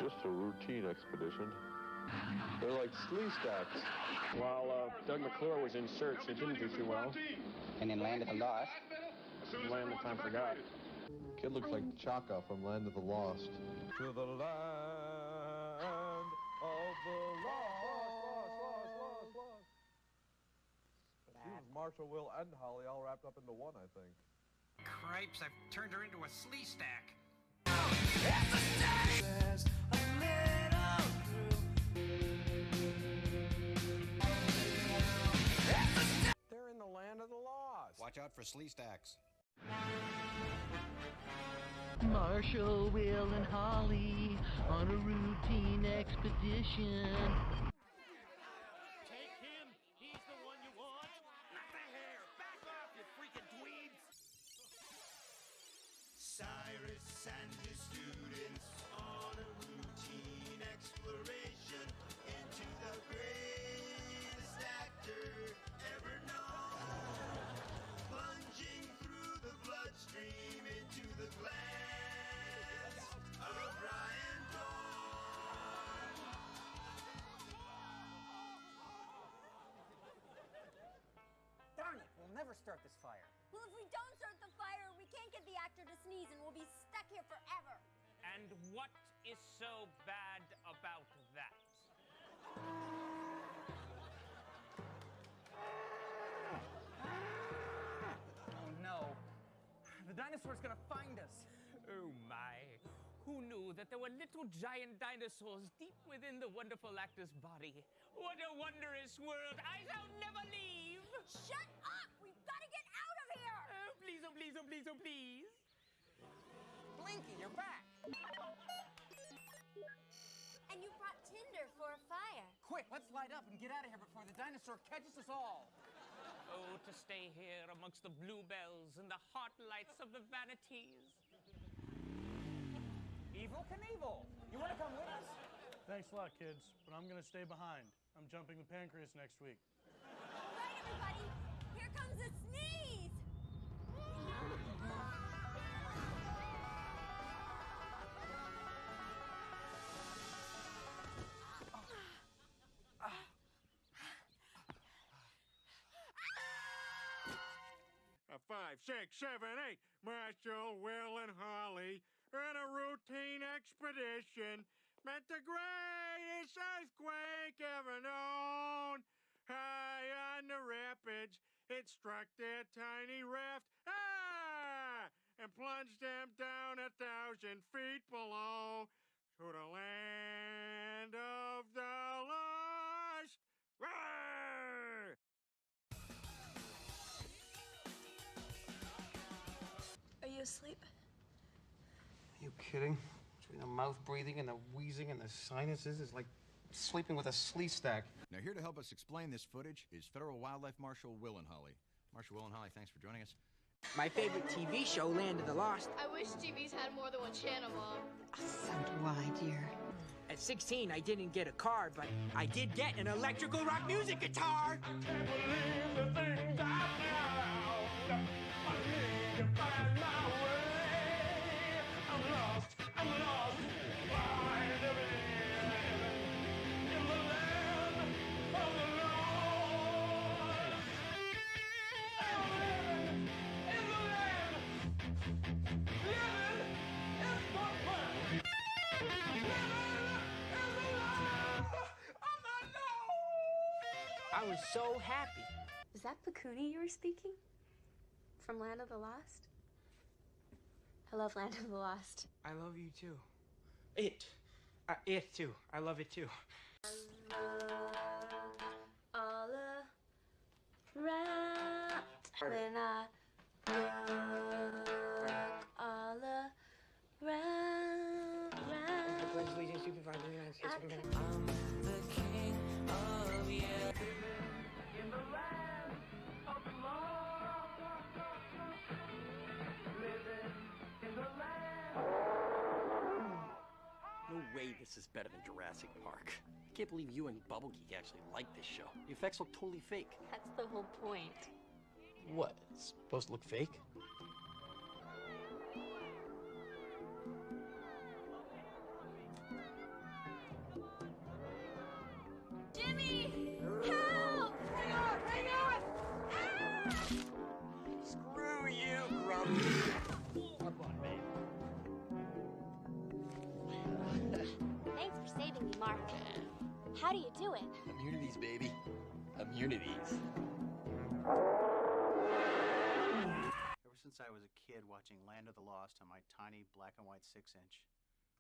Just a routine expedition. They're like slee stacks. While Doug McClure was in search, it didn't do too well. And in Land of the Lost? Land of Time Forgot. Kid looks like Chaka from Land of the Lost. To the land of the lost. Marshall, Will, and Holly all wrapped up into one, I think. Cripes, I've turned her into a slee stack. They're in the land of the lost. Watch out for slee stacks. Marshall, Will, and Holly on a routine expedition. Take him. He's the one you want. Not the hair. Back off, you freaking dweebs. Cyrus and his students on a routine exploration into the greatest actor ever known. Plunging through the bloodstream into the glands of Ryan Dawn. Darn it, we'll never start this fire. Well, if we don't start the fire, we can't get the actor to sneeze and we'll be stuck here forever. And what is so bad about that? Oh no. The dinosaur's gonna find us. Oh my. Who knew that there were little giant dinosaurs deep within the wonderful actor's body? What a wondrous world. I shall never leave. Shut up! We've got to get out of here! Oh, please, oh, please, oh, please, oh, please. Blinky, you're back. And you brought tinder for a fire. Quick, let's light up and get out of here before the dinosaur catches us all. Oh, to stay here amongst the bluebells and the hot lights of the vanities. Evil Knievel, you want to come with us? Thanks a lot, kids, but I'm gonna stay behind. I'm jumping the pancreas next week. All right, everybody, here comes the sneeze! A 5, 6, 7, 8. Marshall, Will, and Holly in a routine expedition met the greatest earthquake ever known. High on the rapids, it struck their tiny raft, and plunged them down 1,000 feet below to the land of the lost. Rawr! Are you asleep? Are you kidding? Between the mouth breathing and the wheezing and the sinuses, it's like sleeping with a slee stack. Now, here to help us explain this footage is Federal Wildlife Marshal Will and Holly. Marshal Will and Holly, thanks for joining us. My favorite TV show, Land of the Lost. I wish TVs had more than one channel, Mom. So do I, dear. At 16, I didn't get a car, but I did get an electrical rock music guitar. I can't believe the things I found. I need to find my way. I'm lost. Find me in the land of the lost. I'm living in the land. Living is my plan. Living in the land of the lost. I was so happy. Was that Pakuni you were speaking? From Land of the Lost? I love Land of the Lost. I love you too. It too. I love it too. All around when I look all around. I pledge allegiance to the flag of the United States of America. I'm the king of yeah. In the land of the lost, living in the land. No way this is better than Jurassic Park. I can't believe you and Bubble Geek actually like this show. The effects look totally fake. That's the whole point. What? It's supposed to look fake? are. How do you do it? Immunities, baby. Immunities. Ever since I was a kid watching Land of the Lost on my tiny black and white 6-inch.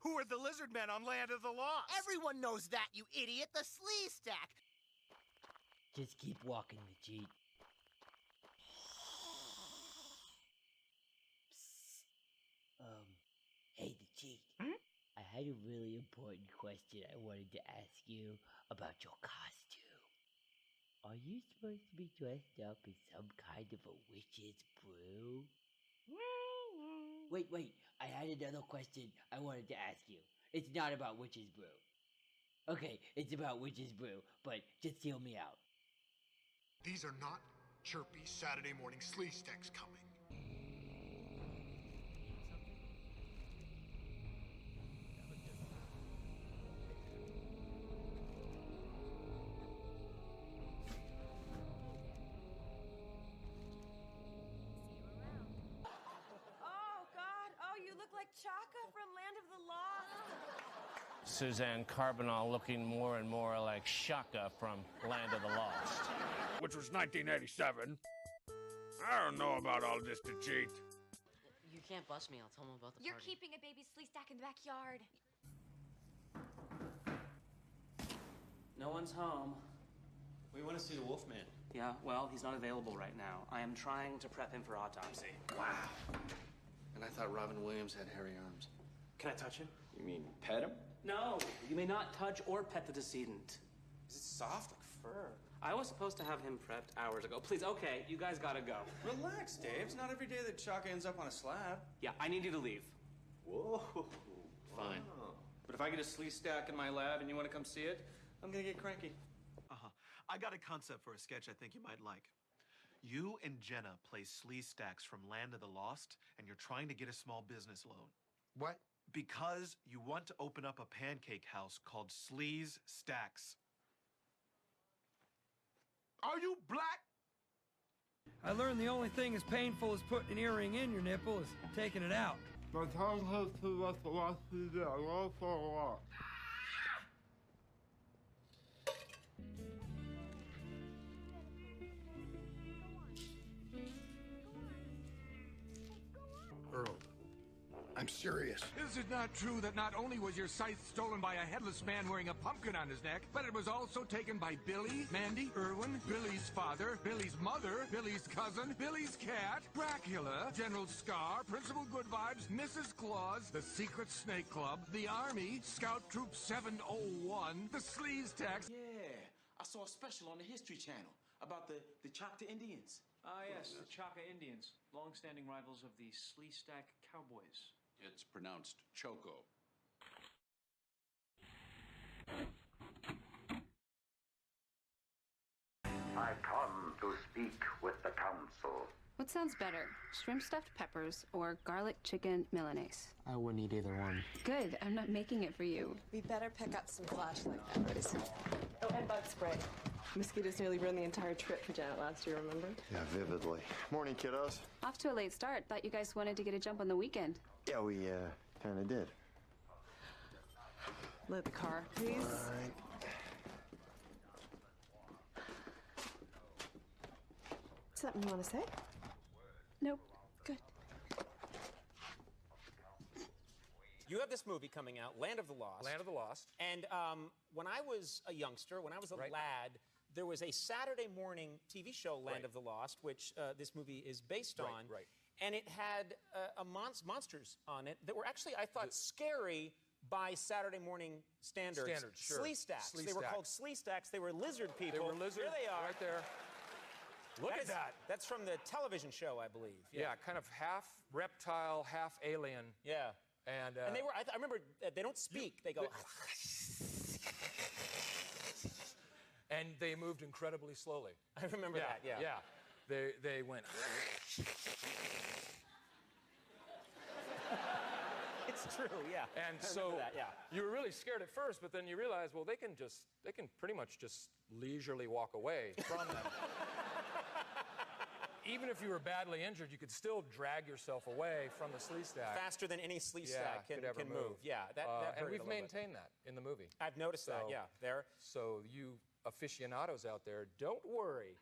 Who are the lizard men on Land of the Lost? Everyone knows that, you idiot! The Slee Stack! Just keep walking, the Jeep. Hey, the Jeep. I had a really important question I wanted to ask you about your costume. Are you supposed to be dressed up as some kind of a witch's brew? Wait, I had another question I wanted to ask you. It's not about witch's brew. Okay, it's about witch's brew, but just hear me out. These are not chirpy Saturday morning Slee Stacks coming. Chaka from Land of the Lost. Suzanne Carbonell looking more and more like Shaka from Land of the Lost. Which was 1987. I don't know about all this to cheat. You can't bust me. I'll tell them about the You're party. keeping a baby Slee Stack in the backyard. No one's home. We want to see the Wolfman. Yeah, well, he's not available right now. I am trying to prep him for autopsy. Wow. And I thought Robin Williams had hairy arms. Can I touch him? You mean pet him? No, you may not touch or pet the decedent. Is it soft like fur? I was supposed to have him prepped hours ago. Please, okay, you guys gotta go. Relax, Dave. It's not every day that Chaka ends up on a slab. Yeah, I need you to leave. Whoa. Fine. But if I get a Slee Stack in my lab and you want to come see it, I'm gonna get cranky. I got a concept for a sketch I think you might like. You and Jenna play Slee Stacks from Land of the Lost, and you're trying to get a small business loan. What? Because you want to open up a pancake house called Slee's Stacks. Are you black? I learned the only thing as painful as putting an earring in your nipple is taking it out. Earl, I'm serious. Is it not true that not only was your scythe stolen by a headless man wearing a pumpkin on his neck, but it was also taken by Billy, Mandy, Irwin, Billy's father, Billy's mother, Billy's cousin, Billy's cat, Dracula, General Scar, Principal Good Vibes, Mrs. Claus, the Secret Snake Club, the Army, Scout Troop 701, the Sleaze Tax. Yeah, I saw a special on the History Channel about the Choctaw Indians. Ah, yes, the Choctaw Indians, long-standing rivals of the Slee Stack Cowboys. It's pronounced Choco. I come to speak with the council. What sounds better, shrimp stuffed peppers or garlic chicken Milanese? I wouldn't eat either one. Good, I'm not making it for you. We better pick up some flashlight batteries. Oh, and bug spray. Mosquitoes nearly ruined the entire trip for Janet last year, remember? Yeah, vividly. Morning, kiddos. Off to a late start. Thought you guys wanted to get a jump on the weekend. Yeah, we kind of did. Load the car, please. All right. Something you want to say? Nope. Good. You have this movie coming out, Land of the Lost. Land of the Lost. And when I was a youngster, when I was a lad, there was a Saturday morning TV show, Land of the Lost, which this movie is based on. Right. And it had monsters on it that were actually, I thought, scary by Saturday morning standards. Sure. Slee Stacks. They were called Slee Stacks. They were lizard people. They were lizard. Here they are. Right there. Look at that. That's from the television show, I believe. Yeah, kind of half reptile, half alien. Yeah. And they were, I remember, they don't speak. They go... And they moved incredibly slowly. I remember that, yeah. Yeah. They went... It's true, yeah. And I so remember that, yeah. you were really scared at first, but then you realize, well, they can pretty much just leisurely walk away from them. even if you were badly injured, you could still drag yourself away from the slee stack. Faster than any slee stack can move. Yeah, that and varied we've a little bit. maintained that in the movie. I've noticed that, yeah. There. So you aficionados out there, don't worry.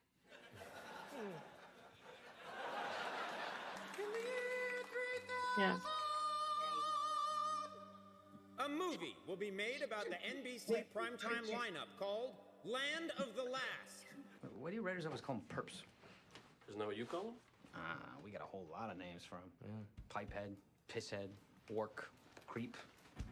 Yeah. A movie will be made about the NBC primetime lineup called Land of the Last. What do you writers always call them? Perps. Isn't that what you call them? We got a whole lot of names for them. Yeah. Pipehead, pisshead, orc, creep,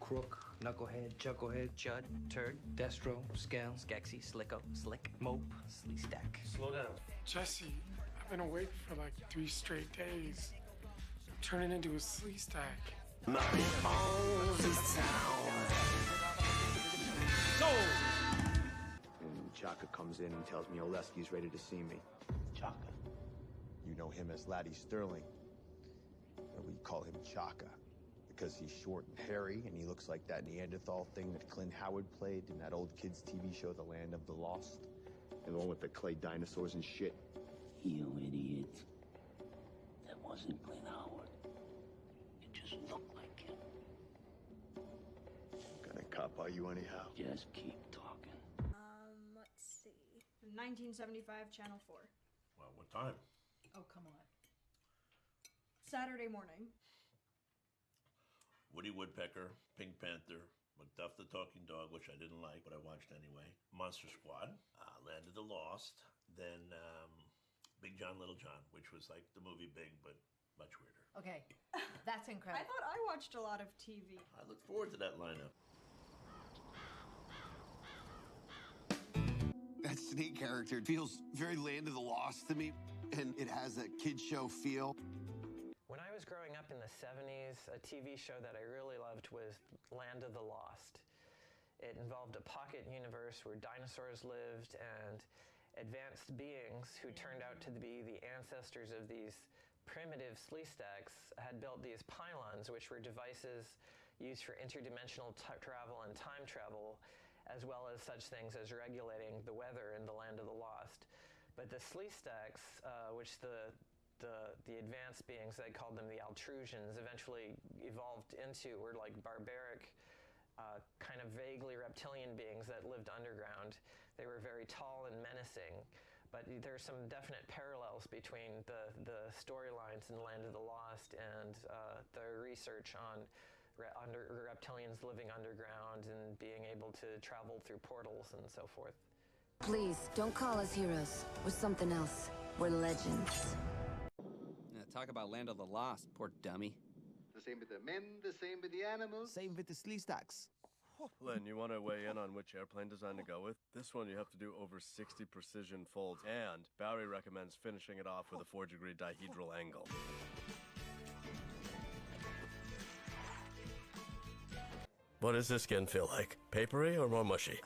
crook, knucklehead, chucklehead, chud, turd, destro, scale, skexy, slicko, slick, mope, slee stack. Slow down. Jesse, I've been awake for like 3 straight days. I'm turning into a slee stack. My balls is And Chaka comes in and tells me Oleski's ready to see me. Chaka. You know him as Laddie Sterling. But we call him Chaka because he's short and hairy, and he looks like that Neanderthal thing that Clint Howard played in that old kids' TV show, The Land of the Lost. And the one with the clay dinosaurs and shit. You idiot. That wasn't Clint Howard. It just looked like him. What kind of cop are you anyhow? Just keep talking. Let's see. 1975, Channel 4. Well, what time? Oh, come on. Saturday morning. Woody Woodpecker, Pink Panther, Macduff the Talking Dog, which I didn't like, but I watched anyway. Monster Squad, Land of the Lost, then Big John, Little John, which was like the movie Big, but much weirder. Okay, that's incredible. I thought I watched a lot of TV. I look forward to that lineup. That snake character feels very Land of the Lost to me, and it has that kid show feel. When I was growing up in the 70s, a TV show that I really loved was Land of the Lost. It involved a pocket universe where dinosaurs lived and advanced beings who turned out to be the ancestors of these primitive slee stacks had built these pylons, which were devices used for interdimensional travel and time travel, as well as such things as regulating the weather in the Land of the Lost. But the slee stacks, which the advanced beings, they called them the Altrusians, eventually evolved into were like barbaric, kind of vaguely reptilian beings that lived underground. They were very tall and menacing, but there's some definite parallels between the storylines in Land of the Lost and the research on reptilians living underground and being able to travel through portals and so forth. Please, don't call us heroes. We're something else. We're legends. Talk about Land of the Lost, poor dummy. The same with the men, the same with the animals. Same with the slee stacks. Len, you want to weigh in on which airplane design to go with? This one you have to do over 60 precision folds, and Barry recommends finishing it off with a 4-degree dihedral angle. What does this skin feel like? Papery or more mushy?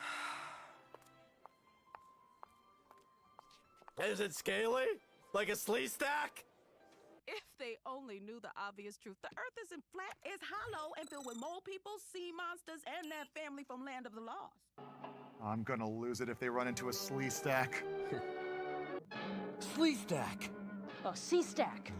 Is it scaly? Like a slee stack? If they only knew the obvious truth. The earth isn't flat, it's hollow and filled with mole people, sea monsters, and that family from Land of the Lost. I'm gonna lose it if they run into a slee stack. Slee stack. Oh, sea stack.